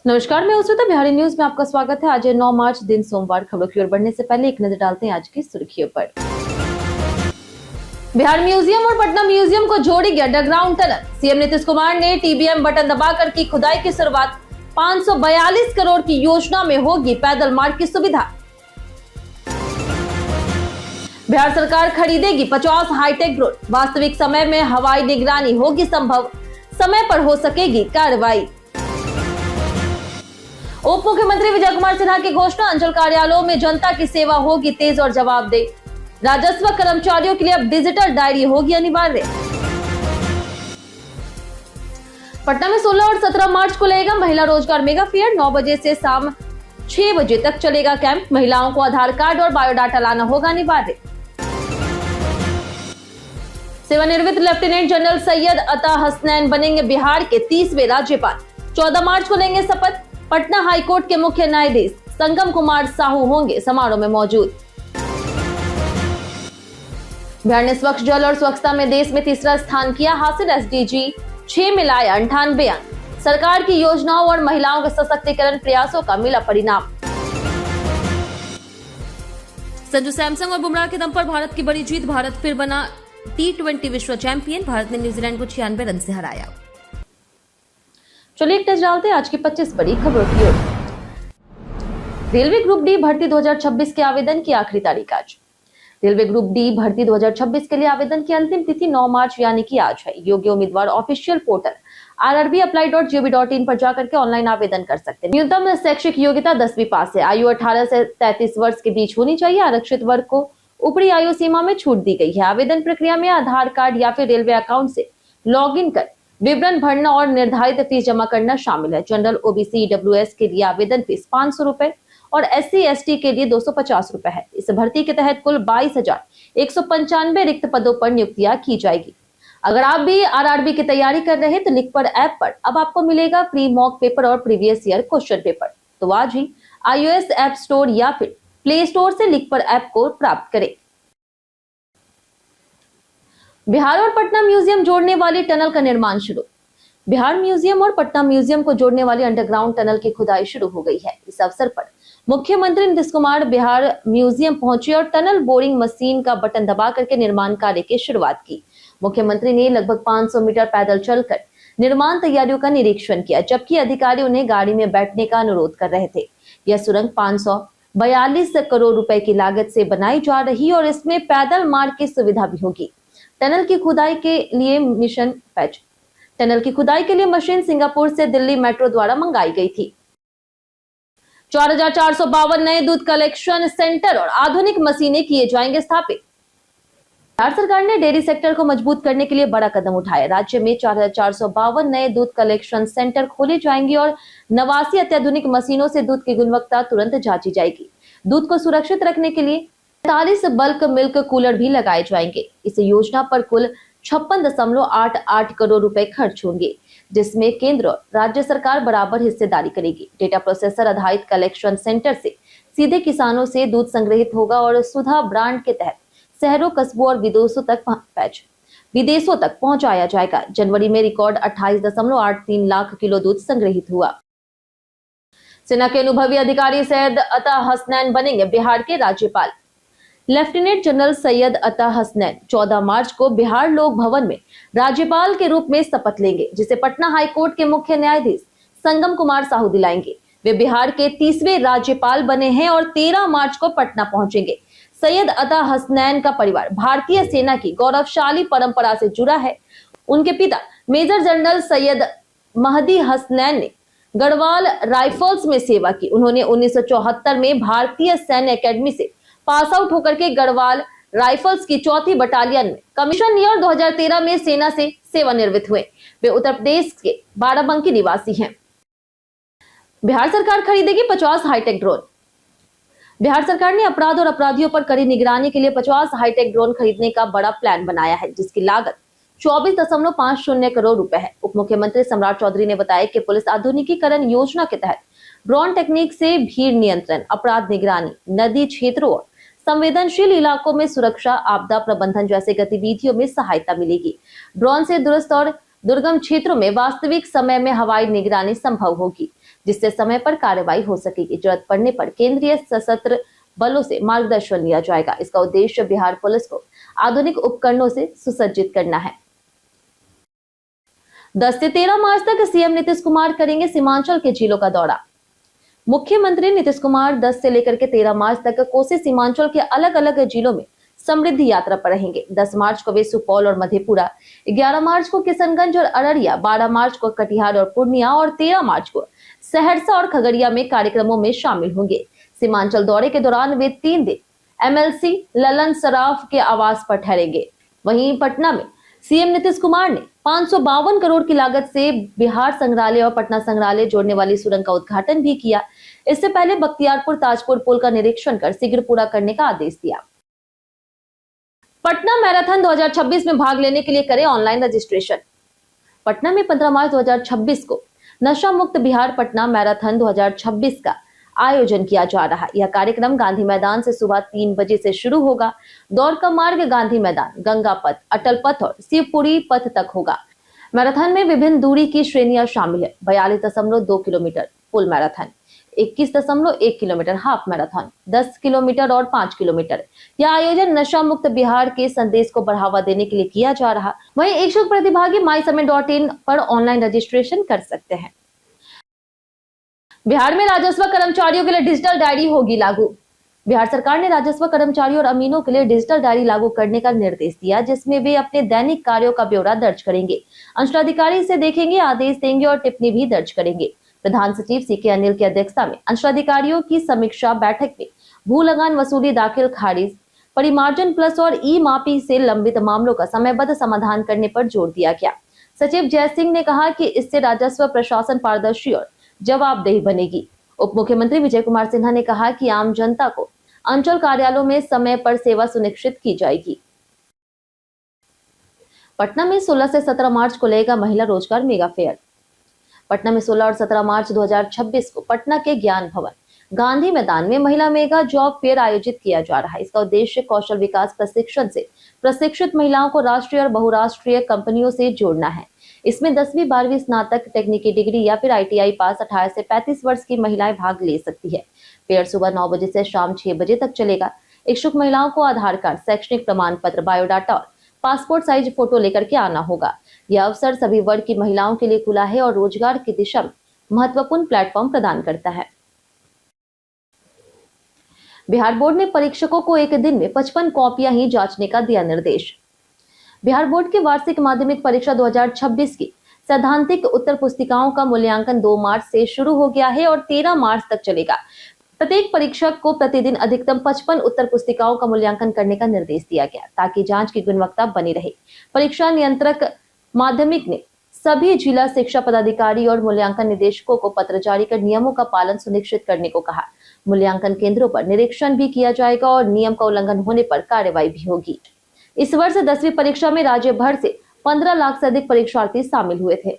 नमस्कार, मैं उस्मिता। बिहारी न्यूज में आपका स्वागत है। आज 9 मार्च दिन सोमवार। खबरों की ओर बढ़ने से पहले एक नजर डालते हैं आज की सुर्खियों पर। बिहार म्यूजियम और पटना म्यूजियम को जोड़ेगी underground tunnel. CM Nitish Kumar ने टीबीएम बटन दबाकर की खुदाई की शुरुआत। 542 करोड़ की योजना में होगी पैदल मार्ग की सुविधा। बिहार सरकार खरीदेगी 50 हाईटेक ड्रोन। वास्तविक समय में हवाई निगरानी होगी संभव। समय पर हो सकेगी कार्रवाई। उप मुख्यमंत्री विजय कुमार सिन्हा की घोषणा। अंचल कार्यालयों में जनता की सेवा होगी तेज और जवाबदेह। राजस्व कर्मचारियों के लिए अब डिजिटल डायरी होगी अनिवार्य। पटना में 16 और 17 मार्च को लगेगा महिला रोजगार मेगा फेयर। 9 बजे से शाम 6 बजे तक चलेगा कैंप। महिलाओं को आधार कार्ड और बायोडाटा लाना होगा अनिवार्य। सेवानिवृत्त लेफ्टिनेंट जनरल सैयद अता हसनैन बनेंगे बिहार के 30वें राज्यपाल। 14 मार्च को लेंगे शपथ। पटना हाईकोर्ट के मुख्य न्यायाधीश संगम कुमार साहू होंगे समारोह में मौजूद। बिहार ने स्वच्छ जल और स्वच्छता में देश में तीसरा स्थान किया हासिल। एसडीजी 6 में लाया 98 अंक। सरकार की योजनाओं और महिलाओं के सशक्तिकरण प्रयासों का मिला परिणाम। संजू सैमसंग और बुमराह के दम पर भारत की बड़ी जीत। भारत फिर बना T20 विश्व चैंपियन। भारत ने न्यूजीलैंड को 96 रन से हराया। चलिए एक नजर डालते हैं आज की 25 बड़ी खबरों की ओर। रेलवे ग्रुप डी भर्ती 2026 के आवेदन की आखिरी तारीख आज। रेलवे ग्रुप डी भर्ती 2026 के लिए आवेदन की अंतिम तिथि 9 मार्च यानी कि आज है। योग्य उम्मीदवार ऑफिशियल पोर्टल rrbapply.gov.in पर जाकर के ऑनलाइन आवेदन कर सकते हैं। न्यूनतम शैक्षिक योग्यता 10वीं पास है। आयु 18 से 33 वर्ष के बीच होनी चाहिए। आरक्षित वर्ग को ऊपरी आयु सीमा में छूट दी गई है। आवेदन प्रक्रिया में आधार कार्ड या फिर रेलवे अकाउंट से लॉग इन कर विवरण भरना और निर्धारित फीस जमा करना शामिल है। जनरल, ओबीसी, ईडब्ल्यूएस के लिए आवेदन फीस 500 रुपए और SC/ST के लिए 250 रुपए है। इस भर्ती के तहत कुल 22,195 रिक्त पदों पर नियुक्तियां की जाएगी। अगर आप भी RRB की तैयारी कर रहे हैं तो लिख पर ऐप पर अब आपको मिलेगा फ्री मॉक पेपर और प्रीवियस ईयर क्वेश्चन पेपर। तो आज ही iOS ऐप स्टोर या फिर प्ले स्टोर से लिख पर ऐप को प्राप्त करें। बिहार और पटना म्यूजियम जोड़ने वाली टनल का निर्माण शुरू। बिहार म्यूजियम और पटना म्यूजियम को जोड़ने वाली अंडरग्राउंड टनल की खुदाई शुरू हो गई है। इस अवसर पर मुख्यमंत्री नीतीश कुमार बिहार म्यूजियम पहुंचे और टनल बोरिंग मशीन का बटन दबा करके निर्माण कार्य की शुरुआत की। मुख्यमंत्री ने लगभग 500 मीटर पैदल चलकर निर्माण तैयारियों का निरीक्षण किया, जबकि अधिकारी उन्हें गाड़ी में बैठने का अनुरोध कर रहे थे। यह सुरंग 542 करोड़ रुपए की लागत से बनाई जा रही और इसमें पैदल मार्ग की सुविधा भी होगी। टनल की खुदाई के लिए मशीन सिंगापुर से दिल्ली मेट्रो द्वारा मंगाई गई थी। 4,452 नए दूध कलेक्शन सेंटर और आधुनिक मशीनें किए जाएंगे स्थापित। बिहार सरकार ने डेयरी सेक्टर को मजबूत करने के लिए बड़ा कदम उठाया। राज्य में 4,452 नए दूध कलेक्शन सेंटर खोले जाएंगे और 89 अत्याधुनिक मशीनों से दूध की गुणवत्ता तुरंत जांची जाएगी। दूध को सुरक्षित रखने के लिए 45 बल्क मिल्क कूलर भी लगाए जाएंगे। इस योजना पर कुल 56.88 करोड़ रुपए खर्च होंगे, जिसमें केंद्र और राज्य सरकार बराबर हिस्सेदारी करेगी। डेटा प्रोसेसर आधारित कलेक्शन सेंटर से सीधे किसानों से दूध संग्रहित होगा और सुधा ब्रांड के तहत शहरों, कस्बों और विदेशों तक पहुंचाया जाएगा। जनवरी में रिकॉर्ड 28.83 लाख किलो दूध संग्रहित हुआ। सेना के अनुभवी अधिकारी सैयद अता हसनैन बनेंगे बिहार के राज्यपाल। लेफ्टिनेंट जनरल सैयद अता हसनैन 14 मार्च को बिहार लोक भवन में राज्यपाल के रूप में शपथ लेंगे, जिसे पटना हाईकोर्ट के मुख्य न्यायाधीश संगम कुमार साहू दिलाएंगे। वे बिहार के 30वें राज्यपाल बने हैं और 13 मार्च को पटना पहुंचेंगे। सैयद अता हसनैन का परिवार भारतीय सेना की गौरवशाली परंपरा से जुड़ा है। उनके पिता मेजर जनरल सैयद महदी हसनैन ने गढ़वाल राइफल्स में सेवा की। उन्होंने 1974 में भारतीय सैन्य अकेडमी से पास आउट होकर के गढ़वाल राइफल्स की 4वीं बटालियन में कमीशन लिया और 2013 में सेना से सेवानिवृत्त हुए। वे उत्तर प्रदेश के बाराबंकी निवासी हैं। बिहार सरकार खरीदेगी 50 हाईटेक ड्रोन। बिहार सरकार ने अपराध और अपराधियों पर कड़ी निगरानी के लिए 50 हाईटेक ड्रोन खरीदने का बड़ा प्लान बनाया है, जिसकी लागत 24.50 करोड़ रुपए है। उप मुख्यमंत्री सम्राट चौधरी ने बताया कि पुलिस आधुनिकीकरण योजना के तहत ड्रोन टेक्निक से भीड़ नियंत्रण, अपराध निगरानी, नदी क्षेत्रों और संवेदनशील इलाकों में सुरक्षा, आपदा प्रबंधन जैसे गतिविधियों में सहायता मिलेगी। ड्रोन से दूरस्थ और दुर्गम क्षेत्रों में वास्तविक समय में हवाई निगरानी संभव होगी। जिससे समय पर कार्रवाई हो सकेगी। जरूरत पड़ने पर केंद्रीय सशस्त्र बलों से मार्गदर्शन लिया जाएगा। इसका उद्देश्य बिहार पुलिस को आधुनिक उपकरणों से सुसज्जित करना है। 10 से 13 मार्च तक सीएम नीतीश कुमार करेंगे सीमांचल के जिलों का दौरा। मुख्यमंत्री नीतीश कुमार 10 से लेकर के 13 मार्च तक कोसी सीमांचल के अलग अलग जिलों में समृद्धि यात्रा पर रहेंगे। 10 मार्च को वे सुपौल और मधेपुरा, 11 मार्च को किशनगंज और अररिया, 12 मार्च को कटिहार और पूर्णिया और 13 मार्च को सहरसा और खगड़िया में कार्यक्रमों में शामिल होंगे। सीमांचल दौरे के दौरान वे 3 दिन एमएलसी ललन सराफ के आवास पर ठहरेंगे। वहीं पटना में सीएम नीतीश कुमार ने 552 करोड़ की लागत से बिहार संग्रहालय और पटना संग्रहालय जोड़ने वाली सुरंग का उद्घाटन भी किया। इससे पहले बख्तियारपुर ताजपुर पुल का निरीक्षण कर शीघ्र पूरा करने का आदेश दिया। पटना मैराथन 2026 में भाग लेने के लिए करें ऑनलाइन रजिस्ट्रेशन। पटना में 15 मार्च 2026 को नशा मुक्त बिहार पटना मैराथन 2026 का आयोजन किया जा रहा है। यह कार्यक्रम गांधी मैदान से सुबह 3 बजे से शुरू होगा। दौड़ का मार्ग गांधी मैदान, गंगा पथ, अटल पथ और शिवपुरी पथ तक होगा। मैराथन में विभिन्न दूरी की श्रेणियां शामिल है। 42.2 kilometre full marathon, 21.1 kilometre half marathon, 10 kilometre और 5 किलोमीटर। यह आयोजन नशा मुक्त बिहार के संदेश को बढ़ावा देने के लिए किया जा रहा। वहीं इच्छुक प्रतिभागी mysummit.in पर ऑनलाइन रजिस्ट्रेशन कर सकते हैं। बिहार में राजस्व कर्मचारियों के लिए डिजिटल डायरी होगी लागू। बिहार सरकार ने राजस्व कर्मचारियों और अमीनों के लिए डिजिटल डायरी लागू करने का निर्देश दिया, जिसमें वे अपने दैनिक कार्यों का ब्यौरा दर्ज करेंगे। अंशदाधिकारी इसे देखेंगे, आदेश देंगे और टिप्पणी भी दर्ज करेंगे। प्रधान सचिव सीके अनिल की अध्यक्षता में अंशदाधिकारियों की समीक्षा बैठक में भू लगान वसूली, दाखिल खारिज, परिमार्जन प्लस और ई मापी से लंबित मामलों का समयबद्ध समाधान करने पर जोर दिया गया। सचिव जय सिंह ने कहा कि इससे राजस्व प्रशासन पारदर्शी और जवाबदेही बनेगी। उप मुख्यमंत्री विजय कुमार सिन्हा ने कहा कि आम जनता को अंचल कार्यालयों में समय पर सेवा सुनिश्चित की जाएगी। पटना में 16 से 17 मार्च को लगेगा महिला रोजगार मेगा फेयर। पटना में 16 और 17 मार्च 2026 को पटना के ज्ञान भवन गांधी मैदान में महिला मेगा जॉब फेयर आयोजित किया जा रहा है। इसका उद्देश्य कौशल विकास प्रशिक्षण से प्रशिक्षित महिलाओं को राष्ट्रीय और बहुराष्ट्रीय कंपनियों से जोड़ना है। इसमें 10वीं 12वीं स्नातक, तकनीकी डिग्री या फिर आईटीआई पास 18 से 35 वर्ष की महिलाएं भाग ले सकती है। फेयर सुबह 9 बजे से शाम 6 बजे तक चलेगा। इच्छुक महिलाओं को आधार कार्ड, शैक्षणिक प्रमाण पत्र, बायोडाटा और पासपोर्ट साइज फोटो लेकर के आना होगा। यह अवसर सभी वर्ग की महिलाओं के लिए खुला है और रोजगार की दिशा में महत्वपूर्ण प्लेटफॉर्म प्रदान करता है। बिहार बोर्ड ने परीक्षकों को एक दिन में 55 कॉपियां ही जांचने का दिया निर्देश। बिहार बोर्ड की वार्षिक माध्यमिक परीक्षा 2026 की सैद्धांतिक उत्तर पुस्तिकाओं का मूल्यांकन 2 मार्च से शुरू हो गया है और 13 मार्च तक चलेगा। प्रत्येक परीक्षक को प्रतिदिन अधिकतम 55 उत्तर पुस्तिकाओं का मूल्यांकन करने का निर्देश दिया गया, ताकि जांच की गुणवत्ता बनी रहे। परीक्षा नियंत्रक माध्यमिक ने सभी जिला शिक्षा पदाधिकारी और मूल्यांकन निदेशकों को पत्र जारी कर नियमों का पालन सुनिश्चित करने को कहा। मूल्यांकन केंद्रों पर निरीक्षण भी किया जाएगा और नियम का उल्लंघन होने पर कार्रवाई भी होगी। इस वर्ष 10वीं परीक्षा में राज्य भर से 15 लाख से अधिक परीक्षार्थी शामिल हुए थे।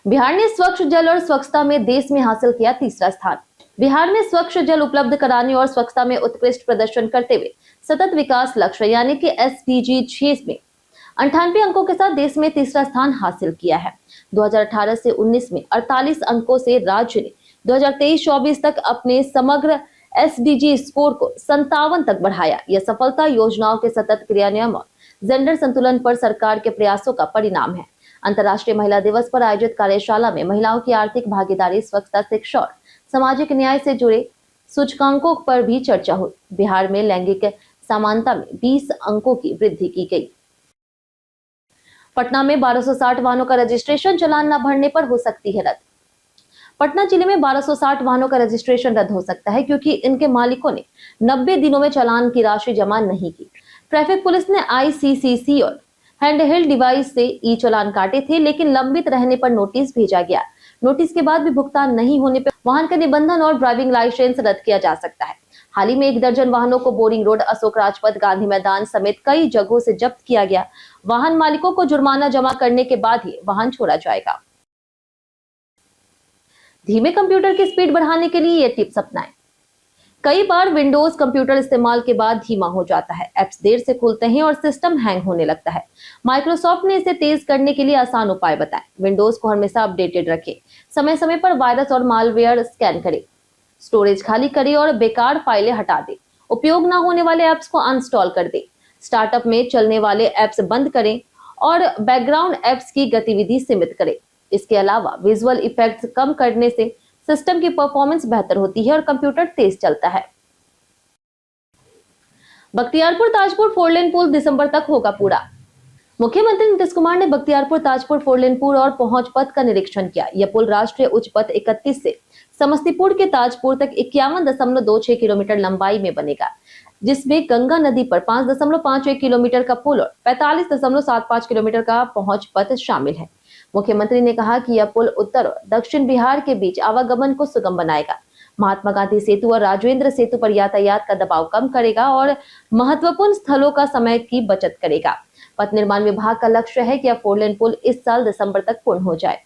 बिहार ने स्वच्छ जल और स्वच्छता में देश में हासिल किया तीसरा स्थान। बिहार ने स्वच्छ जल उपलब्ध कराने और स्वच्छता में उत्कृष्ट प्रदर्शन करते हुए सतत विकास लक्ष्य यानी कि SDG 6 में 98 अंकों के साथ देश में तीसरा स्थान हासिल किया है। 2018 से 19 में 48 अंकों से राज्य ने 2023-24 तक अपने समग्र SDG स्कोर को 57 तक बढ़ाया। यह सफलता योजनाओं के सतत क्रियान्वयन और जेंडर संतुलन पर सरकार के प्रयासों का परिणाम है। अंतर्राष्ट्रीय महिला दिवस पर आयोजित कार्यशाला में महिलाओं की आर्थिक भागीदारी, स्वच्छता, शिक्षा और सामाजिक न्याय से जुड़े सूचकांकों पर भी चर्चा हुई। बिहार में लैंगिक समानता में 20 अंकों की वृद्धि की गई। पटना में 1260 वाहनों का रजिस्ट्रेशन चालान न भरने पर हो सकती है रद्द। पटना जिले में 1260 वाहनों का रजिस्ट्रेशन रद्द हो सकता है क्योंकि इनके मालिकों ने 90 दिनों में चालान की राशि जमा नहीं की। ट्रैफिक पुलिस ने ICCC और हैंडहेल्ड डिवाइस से ई चालान काटे थे, लेकिन लंबित रहने पर नोटिस भेजा गया। नोटिस के बाद भी भुगतान नहीं होने पर वाहन का निबंधन और ड्राइविंग लाइसेंस रद्द किया जा सकता है। हाल ही में 1 दर्जन वाहनों को बोरिंग रोड, अशोक राजपथ, गांधी मैदान समेत कई जगहों से जब्त किया गया। वाहन मालिकों को जुर्माना जमा करने के बाद ही वाहन छोड़ा जाएगा। धीमे कंप्यूटर की स्पीड बढ़ाने के लिए ये टिप्स अपनाएं। कई बार विंडोज कंप्यूटर इस्तेमाल के बाद धीमा हो जाता है, ऐप्स देर से खुलते हैं और सिस्टम हैंग होने लगता है। माइक्रोसॉफ्ट ने इसे तेज करने के लिए आसान उपाय बताए। विंडोज को हमेशा अपडेटेड रखें, समय समय पर वायरस और मालवेयर स्कैन करें, स्टोरेज खाली करें और बेकार फाइलें हटा दें, उपयोग न होने वाले ऐप्स को अनइंस्टॉल कर दें, स्टार्टअप में चलने वाले ऐप्स बंद करें और बैकग्राउंड ऐप्स की गतिविधि सीमित करें। इसके अलावा विजुअल इफेक्ट्स कम करने से सिस्टम की परफॉर्मेंस बेहतर होती है और कंप्यूटर तेज चलता है। बख्तियारपुर ताजपुर 4 लेन पुल दिसंबर तक होगा पूरा। मुख्यमंत्री नीतीश कुमार ने बख्तियारपुर ताजपुर 4 लेन पुल और पहुंच पथ का निरीक्षण किया। यह पुल राष्ट्रीय उच्च पथ 31 से समस्तीपुर के ताजपुर तक 51.26 किलोमीटर लंबाई में बनेगा, जिसमें गंगा नदी पर 5.51 किलोमीटर का पुल और 45.75 किलोमीटर का पहुंच पथ शामिल है। मुख्यमंत्री ने कहा कि यह पुल उत्तर और दक्षिण बिहार के बीच आवागमन को सुगम बनाएगा, महात्मा गांधी सेतु और राजेंद्र सेतु पर यातायात का दबाव कम करेगा और महत्वपूर्ण स्थलों का समय की बचत करेगा। पथ निर्माण विभाग का लक्ष्य है कि यह 4 लेन पुल इस साल दिसंबर तक पूर्ण हो जाए।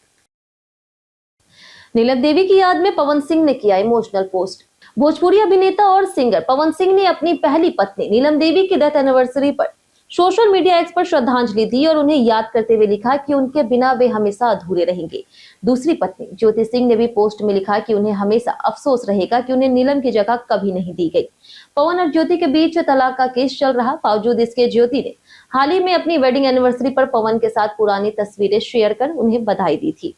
नीलम देवी की याद में पवन सिंह ने किया इमोशनल पोस्ट। भोजपुरी अभिनेता और सिंगर पवन सिंह ने अपनी पहली पत्नी नीलम देवी की डेथ एनिवर्सरी पर सोशल मीडिया एक्स पर श्रद्धांजलि दी और उन्हें याद करते हुए लिखा कि उनके बिना वे हमेशा अधूरे रहेंगे। दूसरी पत्नी ज्योति सिंह ने भी पोस्ट में लिखा कि उन्हें हमेशा अफसोस रहेगा कि उन्हें नीलम की जगह कभी नहीं दी गई। पवन और ज्योति के बीच तलाक का केस चल रहा, बावजूद इसके ज्योति ने हाल ही में अपनी वेडिंग एनिवर्सरी पर पवन के साथ पुरानी तस्वीरें शेयर कर उन्हें बधाई दी थी।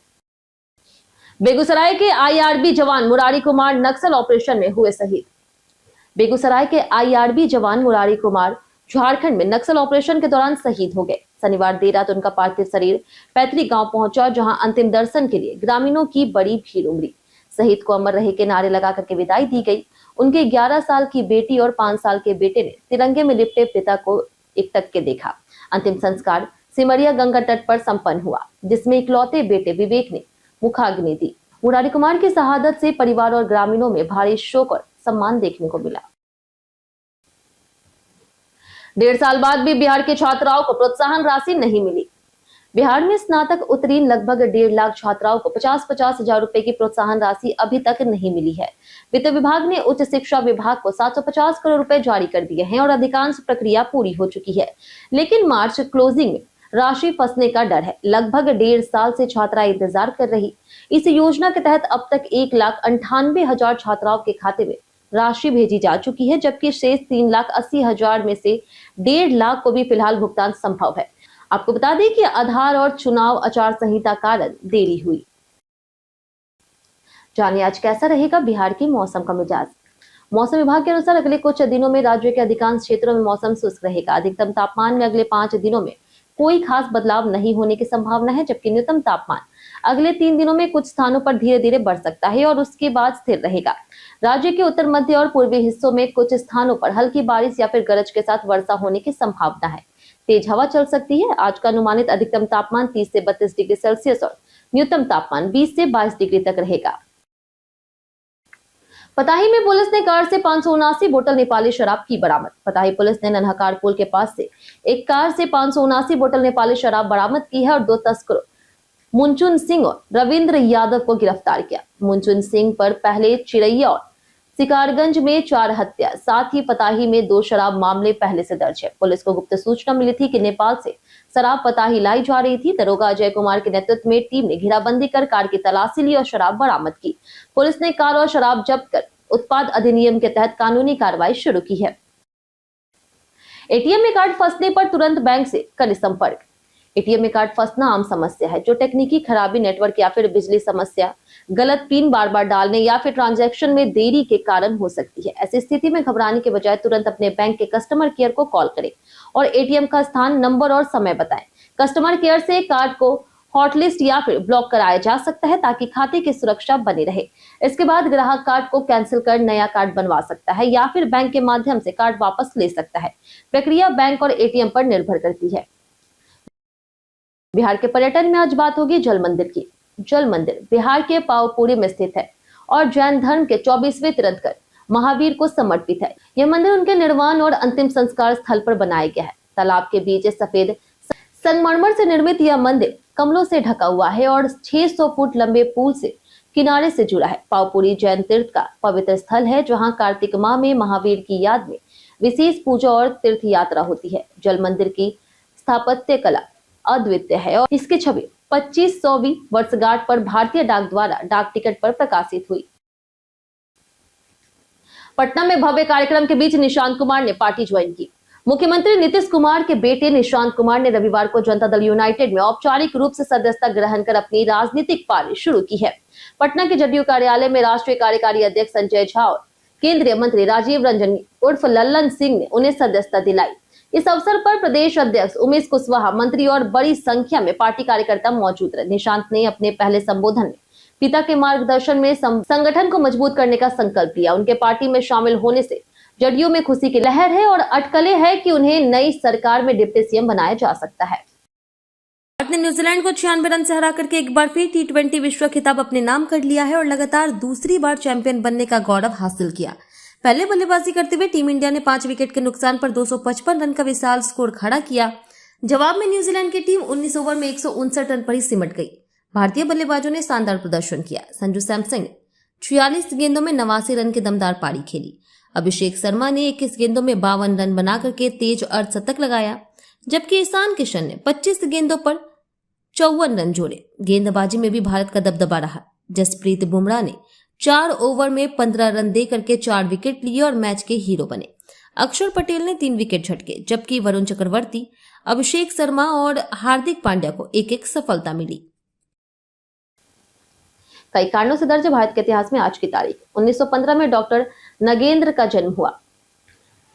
बेगूसराय के आईआरबी जवान मुरारी कुमार नक्सल ऑपरेशन में हुए शहीद। बेगूसराय के आईआरबी जवान मुरारी कुमार झारखंड में नक्सल ऑपरेशन के दौरान शहीद हो गए। शनिवार देर रात उनका पार्थिव शरीर पैतृक गांव पहुंचा, जहां अंतिम दर्शन के लिए ग्रामीणों की बड़ी भीड़ उमड़ी। शहीद को अमर रहे के नारे लगा करके विदाई दी गई। उनके 11 साल की बेटी और 5 साल के बेटे ने तिरंगे में लिपटे पिता को एकटक के देखा। अंतिम संस्कार सिमरिया गंगा तट पर संपन्न हुआ, जिसमें इकलौते बेटे विवेक ने मुखाग्नि दी। मुरारी कुमार की शहादत से परिवार और ग्रामीणों में भारी शोक और सम्मान देखने को मिला। 1.5 साल बाद भी बिहार के छात्राओं को प्रोत्साहन राशि नहीं मिली। बिहार में स्नातक उत्तीर्ण लगभग 1.5 लाख छात्राओं को 50-50 हजार रुपए की प्रोत्साहन राशि अभी तक नहीं मिली है। वित्त विभाग ने उच्च शिक्षा विभाग को 750 करोड़ रुपए जारी कर दिए हैं और अधिकांश प्रक्रिया पूरी हो चुकी है, लेकिन मार्च क्लोजिंग में राशि फंसने का डर है। लगभग 1.5 साल से छात्रा इंतजार कर रही। इस योजना के तहत अब तक 1,98,000 छात्राओं के खाते में राशि भेजी जा चुकी है, जबकि शेष 3,80,000 में से 1.5 लाख को भी फिलहाल भुगतान संभव है। आपको बता दें कि आधार और चुनाव आचार संहिता कारण देरी हुई। जानिए आज कैसा रहेगा बिहार की मौसम का मिजाज। मौसम विभाग के अनुसार अगले कुछ दिनों में राज्य के अधिकांश क्षेत्रों में मौसम शुष्क रहेगा। अधिकतम तापमान में अगले 5 दिनों में कोई खास बदलाव नहीं होने की संभावना है, जबकि न्यूनतम तापमान अगले 3 दिनों में कुछ स्थानों पर धीरे धीरे बढ़ सकता है और उसके बाद स्थिर रहेगा। राज्य के उत्तर मध्य और पूर्वी हिस्सों में कुछ स्थानों पर हल्की बारिश या फिर गरज के साथ वर्षा होने की संभावना है। तेज हवा चल सकती है। आज का अनुमानित अधिकतम तापमान 30 से 32 डिग्री सेल्सियस और न्यूनतम तापमान 20 से 22 डिग्री तक रहेगा। पताही में पुलिस ने कार से 579 बोतल नेपाली शराब की बरामद। पताही पुलिस ने नन्हाकार पुल के पास से एक कार से 579 बोतल नेपाली शराब बरामद की है और 2 तस्करों मुंचुन सिंह और रविंद्र यादव को गिरफ्तार किया। मुंचुन सिंह पर पहले चिड़ैया और सिकारगंज में 4 हत्या, साथ ही पताही में 2 शराब मामले पहले से दर्ज है। पुलिस को गुप्त सूचना मिली थी कि नेपाल से शराब पताही लाई जा रही थी। दरोगा अजय कुमार के नेतृत्व में टीम ने घेराबंदी कर कार की तलाशी ली और शराब बरामद की। पुलिस ने कार और शराब जब्त कर उत्पाद अधिनियम के तहत कानूनी कार्रवाई शुरू की है। एटीएम में कार्ड फंसने पर तुरंत बैंक से करें संपर्क। एटीएम में कार्ड फंसना आम समस्या है, जो तकनीकी खराबी, नेटवर्क या फिर बिजली समस्या, गलत पिन बार बार डालने या फिर ट्रांजैक्शन में देरी के कारण हो सकती है। ऐसी स्थिति में घबराने के बजाय तुरंत अपने बैंक के कस्टमर केयर को कॉल करें और एटीएम का स्थान, नंबर और समय बताएं। कस्टमर केयर से कार्ड को हॉटलिस्ट या फिर ब्लॉक कराया जा सकता है, ताकि खाते की सुरक्षा बनी रहे। इसके बाद ग्राहक कार्ड को कैंसिल कर नया कार्ड बनवा सकता है या फिर बैंक के माध्यम से कार्ड वापस ले सकता है। प्रक्रिया बैंक और एटीएम पर निर्भर करती है। बिहार के पर्यटन में आज बात होगी जल मंदिर की। जल मंदिर बिहार के पावपुरी में स्थित है और जैन धर्म के 24वें तीर्थंकर महावीर को समर्पित है। यह मंदिर उनके निर्वाण और अंतिम संस्कार स्थल पर बनाया गया है। तालाब के बीच संगमरमर से निर्मित यह मंदिर कमलों से ढका हुआ है और 600 फुट लंबे पुल से किनारे से जुड़ा है। पावपुरी जैन तीर्थ का पवित्र स्थल है, जहां कार्तिक माह में महावीर की याद में विशेष पूजा और तीर्थ यात्रा होती है। जल मंदिर की स्थापत्य कला अद्वितीय है और इसकी छवि 2500वीं वर्षगांठ पर भारतीय डाक द्वारा डाक टिकट पर प्रकाशित हुई। पटना में भव्य कार्यक्रम के बीच निशांत कुमार ने पार्टी ज्वाइन की। मुख्यमंत्री नीतीश कुमार के बेटे निशांत कुमार ने रविवार को जनता दल यूनाइटेड में औपचारिक रूप से सदस्यता ग्रहण कर अपनी राजनीतिक पारी शुरू की है। पटना के जदयू कार्यालय में राष्ट्रीय कार्यकारी अध्यक्ष संजय झा और केंद्रीय मंत्री राजीव रंजन उर्फ लल्लन सिंह ने उन्हें सदस्यता दिलाई। इस अवसर पर प्रदेश अध्यक्ष उमेश कुशवाहा, मंत्री और बड़ी संख्या में पार्टी कार्यकर्ता मौजूद रहे। निशांत ने अपने पहले संबोधन में पिता के मार्गदर्शन में संगठन को मजबूत करने का संकल्प लिया। उनके पार्टी में शामिल होने से जदयू में खुशी की लहर है और अटकलें है कि उन्हें नई सरकार में डिप्टी सीएम बनाया जा सकता है। भारत ने न्यूजीलैंड को 96 रन से हरा करके एक बार फिर T20 विश्व खिताब अपने नाम कर लिया है और लगातार दूसरी बार चैंपियन बनने का गौरव हासिल किया। पहले बल्लेबाजी करते हुए टीम इंडिया ने 5 विकेट के नुकसान पर 255 रन का विशाल स्कोर खड़ा किया। जवाब में न्यूजीलैंड की टीम 19 ओवर में 159 रन पर ही सिमट गई। भारतीय बल्लेबाजों ने शानदार प्रदर्शन किया। संजू सैमसन ने 46 गेंदों में 89 रन की दमदार पारी खेली। अभिषेक शर्मा ने 21 गेंदों में 52 रन बना करके तेज अर्धशतक लगाया, जबकि ईशान किशन ने 25 गेंदों पर 54 रन जोड़े। गेंदबाजी में भी भारत का दबदबा रहा। जसप्रीत बुमराह ने 4 ओवर में 15 रन दे करके 4 विकेट लिए और मैच के हीरो बने। अक्षर पटेल ने 3 विकेट झटके, जबकि वरुण चक्रवर्ती, अभिषेक शर्मा और हार्दिक पांड्या को एक सफलता मिली। कई कारणों से दर्ज भारत के इतिहास में आज की तारीख 1915 में डॉक्टर नगेंद्र का जन्म हुआ,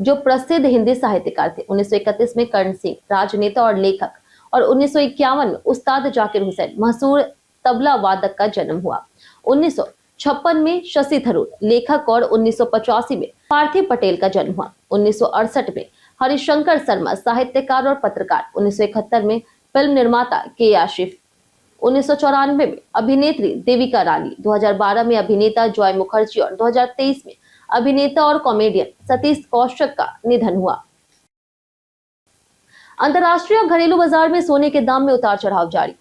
जो प्रसिद्ध हिंदी साहित्यकार थे। 1931 में कर्ण सिंह, राजनेता और लेखक, और 1951 में उस्ताद जाकिर हुसैन, मशहूर तबला वादक का जन्म हुआ। 1956 में शशि थरूर, लेखक, और 1985 में पार्थिव पटेल का जन्म हुआ। 1968 में हरिशंकर शर्मा, साहित्यकार और पत्रकार। 1971 में फिल्म निर्माता के आशिफ। 1994 में अभिनेत्री देविका रानी। 2012 में अभिनेता जॉय मुखर्जी और 2023 में अभिनेता और कॉमेडियन सतीश कौशिक का निधन हुआ। अंतर्राष्ट्रीय और घरेलू बाजार में सोने के दाम में उतार चढ़ाव जारी।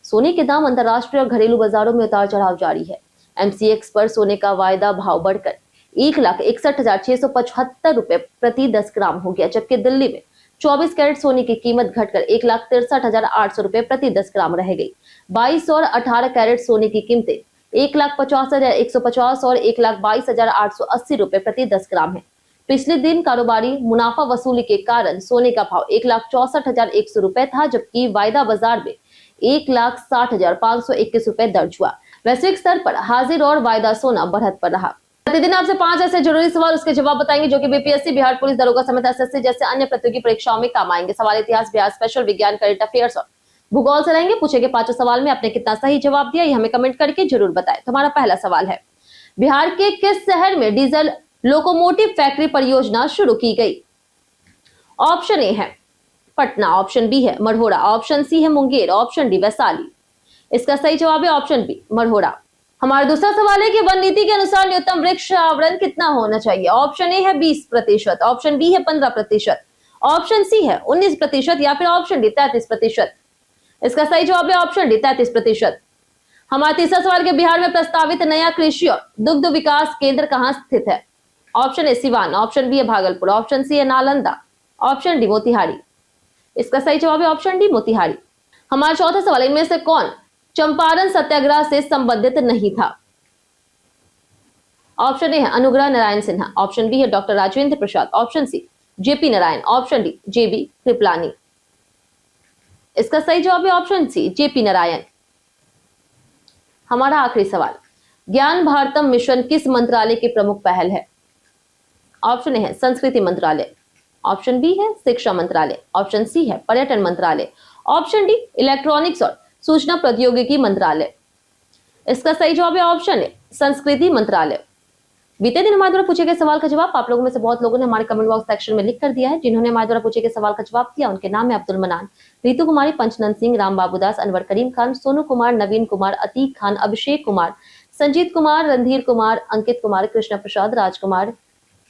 सोने के दाम अंतर्राष्ट्रीय और घरेलू बाजारों में उतार चढ़ाव जारी है। MCX पर सोने का वायदा भाव बढ़कर 1,61,675 रुपए प्रति 10 ग्राम हो गया, जबकि दिल्ली में 24 कैरेट सोने की कीमत घटकर 1,63,800 रुपए प्रति 10 ग्राम रह गई। 22 और 18 कैरेट सोने की कीमतें 1,50,150 और 1,22,880 रुपए प्रति 10 ग्राम है। पिछले दिन कारोबारी मुनाफा वसूली के कारण सोने का भाव 1,64,100 रुपए था, जबकि वायदा बाजार में 1,60,521 रुपए दर्ज हुआ। वैश्विक स्तर पर हाजिर और वायदा सोना बढ़त पर रहा। प्रतिदिन आपसे 5 ऐसे जरूरी सवाल, उसके जवाब बताएंगे जो कि BPSC, बिहार पुलिस दरोगा समेत SSC जैसे अन्य प्रतियोगी परीक्षाओं में काम आएंगे। सवाल इतिहास, बिहार स्पेशल, विज्ञान, करंट अफेयर्स और भूगोल से रहेंगे। पूछे गए 5 सवाल में आपने कितना सही जवाब दिया, ये हमें कमेंट करके जरूर बताएं। तो हमारा पहला सवाल है, बिहार के किस शहर में डीजल लोकोमोटिव फैक्ट्री परियोजना शुरू की गई? ऑप्शन ए है पटना, ऑप्शन बी है मढ़ौरा, ऑप्शन सी है मुंगेर, ऑप्शन डी वैशाली। इसका सही जवाब है ऑप्शन बी मढ़ौरा। हमारा दूसरा सवाल है कि वन नीति के अनुसार न्यूनतम वृक्ष आवरण कितना होना चाहिए? ऑप्शन ए है 20%, ऑप्शन बी है 15%, ऑप्शन सी है 19% या फिर ऑप्शन डी 33%। इसका सही जवाब है ऑप्शन डी 33%। हमारा तीसरा सवाल है, बिहार में प्रस्तावित नया कृषि और दुग्ध विकास केंद्र कहाँ स्थित है? Option A Siwan, option B है भागलपुर, ऑप्शन सी है नालंदा, ऑप्शन डी मोतिहारी। इसका सही जवाब है ऑप्शन डी मोतिहारी। हमारा चौथा सवाल, इनमें से कौन चंपारण सत्याग्रह से संबंधित नहीं था? ऑप्शन ए है अनुग्रह नारायण सिन्हा, ऑप्शन बी है doctor Rajendra Prasad, option C JP Narayan, option D JB Kripalani. इसका सही जवाब है ऑप्शन सी JP नारायण। हमारा आखिरी सवाल, ज्ञान भारतम मिशन किस मंत्रालय की प्रमुख पहल है? ऑप्शन ए है संस्कृति मंत्रालय, ऑप्शन बी है शिक्षा मंत्रालय, ऑप्शन सी है पर्यटन मंत्रालय, ऑप्शन डी इलेक्ट्रॉनिक्स और सूचना प्रौद्योगिकी मंत्रालय। इसका सही जवाब है ऑप्शन ए संस्कृति मंत्रालय। बीते दिन हमारे द्वारा पूछे गए सवाल का जवाब आप लोगों में से बहुत लोगों ने हमारे कमेंट बॉक्स सेक्शन में लिख कर दिया है। जिन्होंने हमारे द्वारा पूछे गए सवाल का जवाब दिया उनके नाम है अब्दुल मनान, रीतू कुमारी, पंचनंद सिंह, राम बाबूदास, अनवर करीम खान, सोनू कुमार, नवीन कुमार, अतीक खान, अभिषेक कुमार, संजीत कुमार, रणधीर कुमार, अंकित कुमार, कृष्ण प्रसाद, राजकुमार,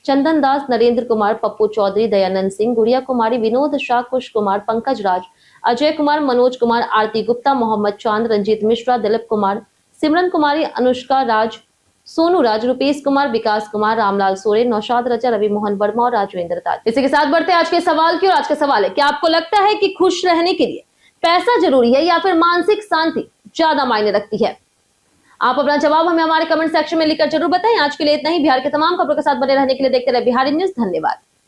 चंदन दास, नरेंद्र कुमार, पप्पू चौधरी, दयानंद सिंह, गुड़िया कुमारी, विनोद शाह, कुश कुमार, पंकज राज, अजय कुमार, मनोज कुमार, आरती गुप्ता, मोहम्मद चांद, रंजीत मिश्रा, दिलीप कुमार, सिमरन कुमारी, अनुष्का राज, सोनू राज, रुपेश कुमार, विकास कुमार, रामलाल सोरेन, नौशाद रजा, रवि मोहन वर्मा और राजवेंद्र ताज। इसी के साथ बढ़ते हैं आज के सवाल की और आज का सवाल है, क्या आपको लगता है कि खुश रहने के लिए पैसा जरूरी है या फिर मानसिक शांति ज्यादा मायने रखती है? आप अपना जवाब हमें हमारे कमेंट सेक्शन में लिखकर जरूर बताएं। आज के लिए इतना ही। बिहार के तमाम खबरों के साथ बने रहने के लिए देखते रहे बिहारी न्यूज। धन्यवाद।